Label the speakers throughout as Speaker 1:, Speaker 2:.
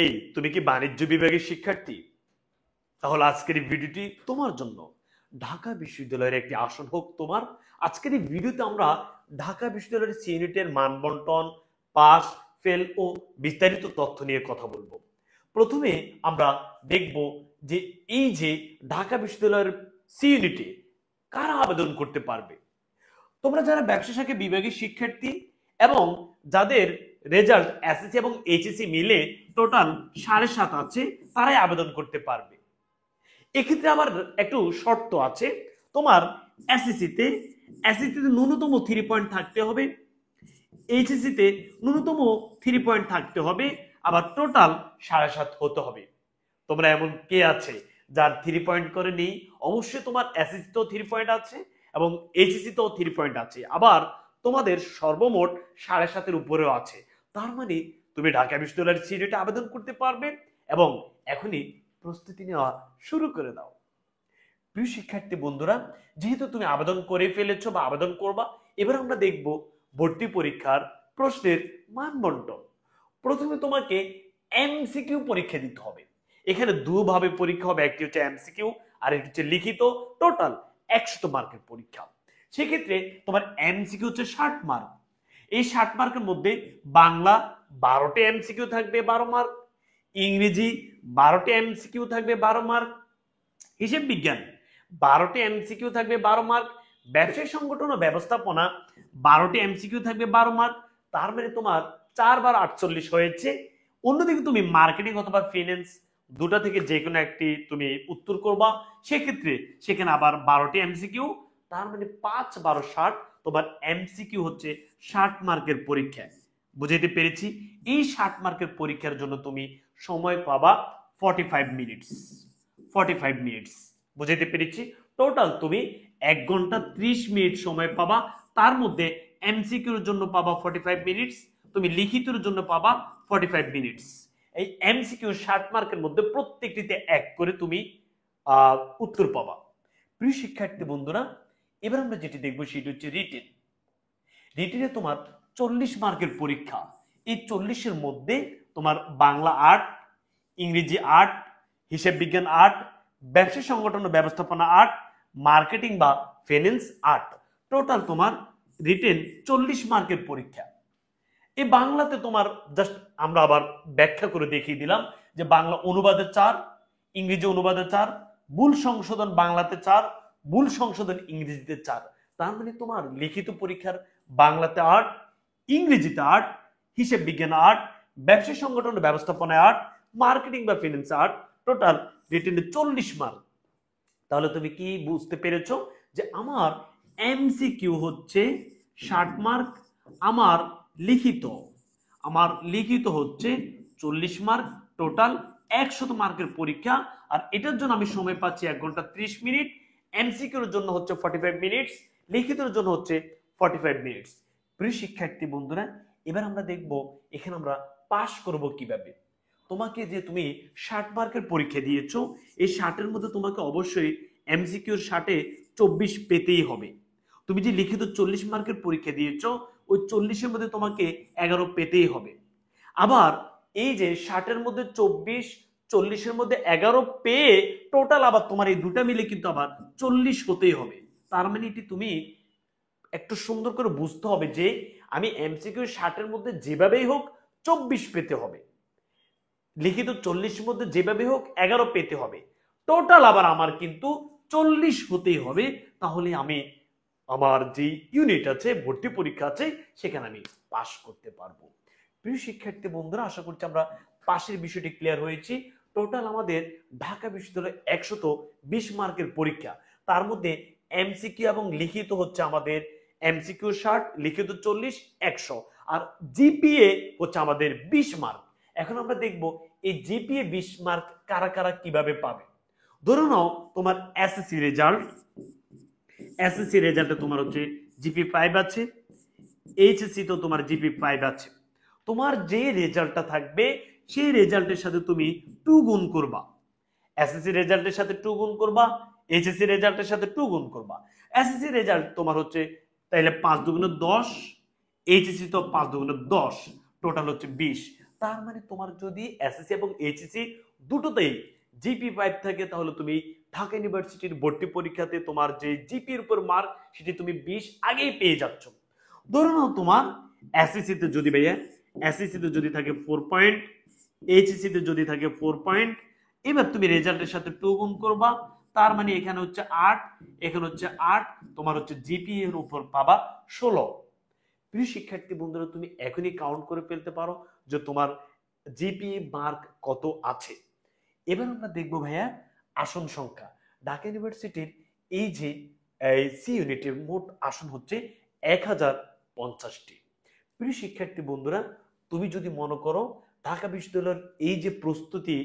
Speaker 1: এই তুমি কি বাণিজ্য বিভাগের শিক্ষার্থী? তাহলে আজকের এই ভিডিওটি তোমার জন্য। ঢাকা বিশ্ববিদ্যালয়ের একটি আসন হোক তোমার। আজকের এই ভিডিওতে আমরা ঢাকা বিশ্ববিদ্যালয়ের সিইউনিটের মান বন্টন, পাস, ফেল ও বিস্তারিত তথ্য নিয়ে কথা বলবো। প্রথমে আমরা দেখব যে এই যে ঢাকা বিশ্ববিদ্যালয়ের সিইউনিটে কারা আবেদন করতে পারবে। তোমরা যারা ব্যবসা শাখা বিভাগের শিক্ষার্থী এবং যাদের রেজাল্ট এসএসসি এবং এইচএসসি মিলে টোটাল 7.5 আছে, তারাই আবেদন করতে পারবে। এক্ষেত্রে আবার একটু শর্ত আছে। তোমার এসএসসিতে ন্যূনতম 3 পয়েন্ট থাকতে হবে, এইচএসসিতে ন্যূনতম 3 পয়েন্ট থাকতে হবে, আবার টোটাল 7.5 হতে হবে। তোমরা এমন কে আছে যার 3 পয়েন্ট করে নেই? অবশ্যই তোমার এসএসসি তেও 3 পয়েন্ট আছে এবং এইচএসসি তেও 3 পয়েন্ট আছে, আবার তোমাদের সর্বমোট 7.5 উপরেও আছে। তার মানে তুমি ঢাকা বিশ্ববিদ্যালয়ের সিইউনিটে আবেদন করতে পারবে এবং এখনই প্রস্তুতি নেওয়া শুরু করে দাও। প্রিয় শিক্ষার্থী বন্ধুরা, যেহেতু তুমি আবেদন করে ফেলেছো বা আবেদন করবা, এবার আমরা দেখব ভর্তি পরীক্ষার প্রশ্নের মান বন্টন। প্রথমে তোমাকে এমসিকিউ পরীক্ষা দিতে হবে। এখানে দুভাবে পরীক্ষা হবে, একটি হচ্ছে এমসিকিউ আর একটি হচ্ছে লিখিত। টোটাল 100 মার্কের পরীক্ষা। সেক্ষেত্রে তোমার এমসিকিউ হচ্ছে 60 মার্ক। এই 60 মার্কের মধ্যে বাংলা 12টি এমসিকিউ থাকবে 12 মার্ক, ইংরেজি 12টি এমসিকিউ থাকবে 12 মার্ক, হিসাব বিজ্ঞান 12টি এমসিকিউ থাকবে 12 মার্ক, ব্যবসায় সংগঠন ও ব্যবস্থাপনা 12টি এমসিকিউ থাকবে 12 মার্ক। তার মানে তোমার 4 বার 48 হয়েছে। অন্যদিকে তুমি মার্কেটিং অথবা ফিন্যান্স দুটা থেকে যে কোনো একটি তুমি উত্তর করবা, সেক্ষেত্রে সেখানে আবার 12টি এমসিকিউ, তার মানে 5 12 60। তোমার এমসিকিউ হচ্ছে 60 মার্কের পরীক্ষা। বুঝাইতে পেরেছি? এই 60 মার্কের পরীক্ষার জন্য তুমি সময় পাবা 45 মিনিটস। 45 মিনিটস বুঝাইতে পেরেছি? টোটাল তুমি 1 ঘন্টা 30 মিনিট সময় পাবা। তার মধ্যে এমসিকিউর জন্য পাবা 45 মিনিটস, তুমি লিখিতের জন্য পাবা 45 মিনিটস। এই এমসিকিউ 60 মার্কের মধ্যে প্রত্যেকটিতে 1 করে তুমি উত্তর পাবা। প্রিয় শিক্ষার্থী বন্ধুরা, এবার আমরা যেটি দেখবো সেটি হচ্ছে রিটেন। রিটেনে তোমার 40 মার্কের পরীক্ষা। এই 40-এর মধ্যে তোমার বাংলা 8, ইংরেজি 8, হিসাব বিজ্ঞান 8, ব্যবসা সংগঠন ও ব্যবস্থাপনা 8, মার্কেটিং বা ফাইন্যান্স 8। টোটাল তোমার রিটেন 40 মার্কের পরীক্ষা। এই বাংলাতে তোমার জাস্ট আমরা আবার ব্যাখ্যা করে দেখিয়ে দিলাম যে বাংলা অনুবাদে 4, ইংরেজি অনুবাদে 4, ভুল সংশোধন বাংলাতে 4, ভুল সংশোধন ইংরেজিতে 4। তার মানে তোমার লিখিত পরীক্ষার বাংলাতে 8, ইংরেজিতে 8, হিসাব বিজ্ঞান 8, ব্যবসা সংগঠন ব্যবস্থাপনায় 8, মার্কেটিং বা ফিন্যান্স 8। Total রিটেনে 40 mark. তাহলে তুমি কি বুঝতে পেরেছো যে আমার এমসিকিউ হচ্ছে 60 মার্ক, আমার লিখিত হচ্ছে 40 মার্ক, টোটাল 100 মার্কের পরীক্ষা। আর এটার জন্য আমি সময় পাচ্ছি 1 ঘন্টা 30 মিনিট, এমসিকিউর জন্য হচ্ছে 45 মিনিটস, লিখিতের জন্য হচ্ছে 45 মিনিটস। প্রিয় শিক্ষার্থী বন্ধুরা, এবার আমরা দেখব এখানে আমরা পাস করব কিভাবে। তোমাকে যে তুমি 60 মার্কের পরীক্ষা দিয়েছো, এই 60-এর মধ্যে তোমাকে অবশ্যই এমসিকিউর 60-এ 24 পেতেই হবে। তুমি যে লিখিত 40 মার্কের পরীক্ষা দিয়েছো, ওই 40-এর মধ্যে তোমাকে 11 পেতেই হবে। আবার এই যে 60-এর মধ্যে 24, 40-এর মধ্যে 11 পেয়ে টোটাল আবার তোমার এই দুটা মিলে কিন্তু আবার 40 হতেই হবে। তার মানে এটি তুমি একটু সুন্দর করে বুঝতে হবে যে আমি এমসিকিউ 60-এর মধ্যে যেভাবেই হোক 24 পেতে হবে, লিখিত 40-এর মধ্যে যেভাবে হোক 11 পেতে হবে, টোটাল আবার আমার কিন্তু 40 হতেই হবে। তাহলে আমি আমার যে ইউনিট আছে, ভর্তি পরীক্ষা আছে, সেখানে আমি পাস করতে পারবো। প্রিয় শিক্ষার্থী বন্ধুরা, আশা করছি আমরা পাশের বিষয়টি ক্লিয়ার হয়েছি। টোটাল আমাদের ঢাকা বিশ্ববিদ্যালয়ে 120 মার্কের পরীক্ষা। তার মধ্যে এমসিকিউ এবং লিখিত হচ্ছে আমাদের এমসিকিউ 60, লিখিত 40, 100, আর জিপিএ হচ্ছে আমাদের 20 মার্ক। এখন আমরা দেখব এই জিপিএ 20 মার্ক কারা কারা কিভাবে পাবে। ধরে নাও তোমার এসএসসি রেজাল্টে তোমার হচ্ছে জিপি 5 আছে, এইচএসসি তো তোমার জিপি 5 আছে। তোমার যে রেজাল্টটা থাকবে সেই রেজাল্টের সাথে তুমি 2 গুণ করবা। এসএসসি রেজাল্টের সাথে 2 গুণ করবা, এইচএসসি রেজাল্টের সাথে 2 গুণ করবা। এসএসসি রেজাল্ট তোমার হচ্ছে তাইলে 5 দুগুণে 10, এইচএসসি তো 5 দুগুণে 10, টোটাল হচ্ছে 20। তার মানে তোমার যদি এসএসসি এবং এইচএসসি দুটোতেই জিপি 5 থাকে তাহলে তুমি ঢাকা ইউনিভার্সিটির ভর্তি পরীক্ষাতে তোমার যে জিপি এর উপর মার্ক সেটি তুমি 20 আগেই পেয়ে যাচ্ছ। ধরে নাও তোমার এসএসসি তে যদি ভাইয়া এসএসসি তে যদি থাকে 4 পয়েন্ট, এইচএসসি তে যদি থাকে 4 পয়েন্ট, এবার তুমি রেজাল্টের সাথে 2 গুণ করবা, তার মানে এখানে হচ্ছে 8, এখানে হচ্ছে 8, তোমার হচ্ছে জিপি এর উপর পাবা 16। প্রিয় শিক্ষার্থী বন্ধুরা, তুমি এখনই কাউন্ট করে ফেলতে পারো যে তোমার জিপি মার্ক কত আছে। এবার আমরা দেখবো ভাইয়া আসন সংখ্যা। ঢাকা ইউনিভার্সিটির এই যে সি ইউনিটের মোট আসন হচ্ছে 1050টি। প্রিয় শিক্ষার্থী বন্ধুরা, তুমি যদি মনে করো ঢাকা বিশ্ববিদ্যালয়ের এই যে প্রস্তুতি,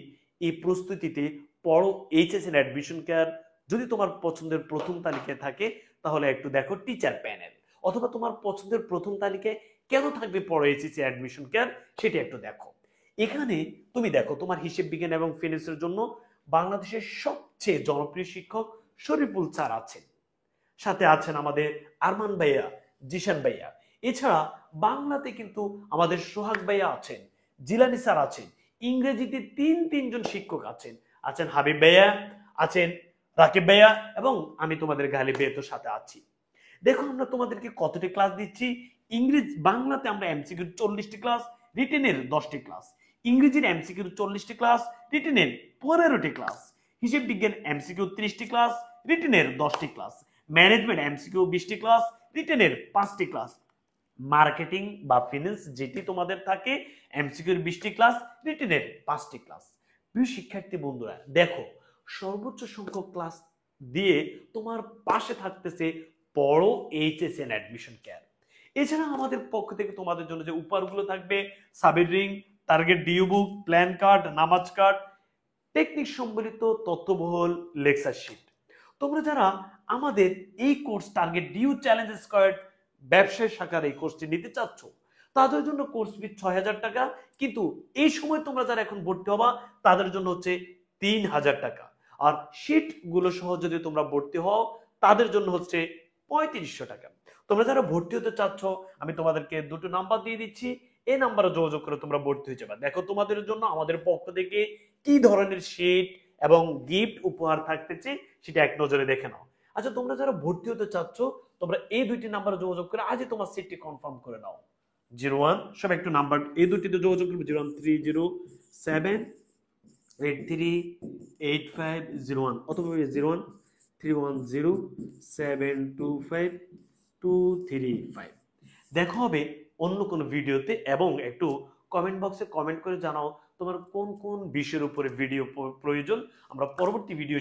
Speaker 1: এই প্রস্তুতিতে পড়ো এইচএসসি অ্যাডমিশন কেয়ার যদি তোমার পছন্দের প্রথম তালিকায় থাকে তাহলে একটু দেখো টিচার প্যানেল, অথবা তোমার পছন্দের প্রথম তালিকায় কেন থাকবে পড়ো এইচএসসি অ্যাডমিশন কেয়ার সেটা একটু দেখো। এখানে তুমি দেখো তোমার হিসেব বিজ্ঞান এবং ফিনান্সের জন্য বাংলাদেশের সবচেয়ে জনপ্রিয় শিক্ষক শরীফুল স্যার আছেন, সাথে আছেন আমাদের আরমান ভাইয়া, জিশান ভাইয়া। এছাড়া বাংলাতে কিন্তু আমাদের সোহাগ ভাইয়া আছেন, জিলানি স্যার আছেন, ইংরেজিতে তিনজন শিক্ষক আছেন, আছেন হাবিব ভাইয়া, আছেন রাকিব ভাইয়া, এবং আমি তোমাদের গালিব ভাইয়া তো সাথে আছি। দেখো আমরা তোমাদেরকে কতটি ক্লাস দিচ্ছি। ইংরেজি বাংলাতে আমরা এমসিকিউ 40টি ক্লাস, রিটেনের 10টি ক্লাস, ইংরেজির এমসিকিউ 40টি ক্লাস, রিটেনের 15টি ক্লাস, হিসেব বিজ্ঞান এমসিকিউ 30টি ক্লাস, রিটেনের 10টি ক্লাস, ম্যানেজমেন্ট এমসিকিউ 20টি ক্লাস, রিটেনের 5টি ক্লাস, মার্কেটিং বা ফিন্যান্স যেটি তোমাদের থাকে এমসিকিউর 20টি ক্লাস, রিটেনের 5টি ক্লাস। প্রিয় শিক্ষার্থী বন্ধুরা, দেখো সর্বোচ্চ সংখ্যক ক্লাস দিয়ে তোমার পাশে থাকতেছে পড়ো এইচএসসি অ্যাডমিশন কেয়ার। এছাড়া আমাদের পক্ষ থেকে তোমাদের জন্য যে উপহারগুলো থাকবে, সাবির ring, target DU book, plan card, নামাজ কার্ড, টেকনিক সম্বলিত তথ্যবহুল লেকচার শিট। তোমরা যারা আমাদের এই course target DU challenge squad ব্যবসায় শাখার এই কোর্সটি নিতে চাচ্ছ তাদের জন্য কোর্স ফি 6000 টাকা, কিন্তু এই সময় তোমরা যারা এখন ভর্তি হবা তাদের জন্য হচ্ছে 3000 টাকা। আর শিট গুলো সহ যদি তোমরা ভর্তি হও তাদের জন্য হচ্ছে 3500 টাকা। তোমরা যারা ভর্তি হতে চাচ্ছ আমি তোমাদেরকে দুটো নাম্বার দিয়ে দিচ্ছি, এই নাম্বারে যোগাযোগ করে তোমরা ভর্তি হয়ে যাবে। দেখো তোমাদের জন্য আমাদের পক্ষ থেকে কি ধরনের শিট এবং গিফট উপহার থাকতেছে সেটা এক নজরে দেখে নাও। আচ্ছা, তোমরা যারা ভর্তি হতে চাচ্ছ তোমরা এই দুইটি নাম্বারে যোগাযোগ করে আজই তোমার সিটটি কনফার্ম করে নাও। 01, সব একটু নাম্বার এই দুটিতে যোগাযোগ করবে, 01307838501 অথবা 01310725235। দেখা হবে অন্য কোনো ভিডিওতে, এবং একটু কমেন্ট বক্সে কমেন্ট করে জানাও তোমার কোন কোন বিষয়ের উপরে ভিডিও প্রয়োজন, আমরা পরবর্তী ভিডিও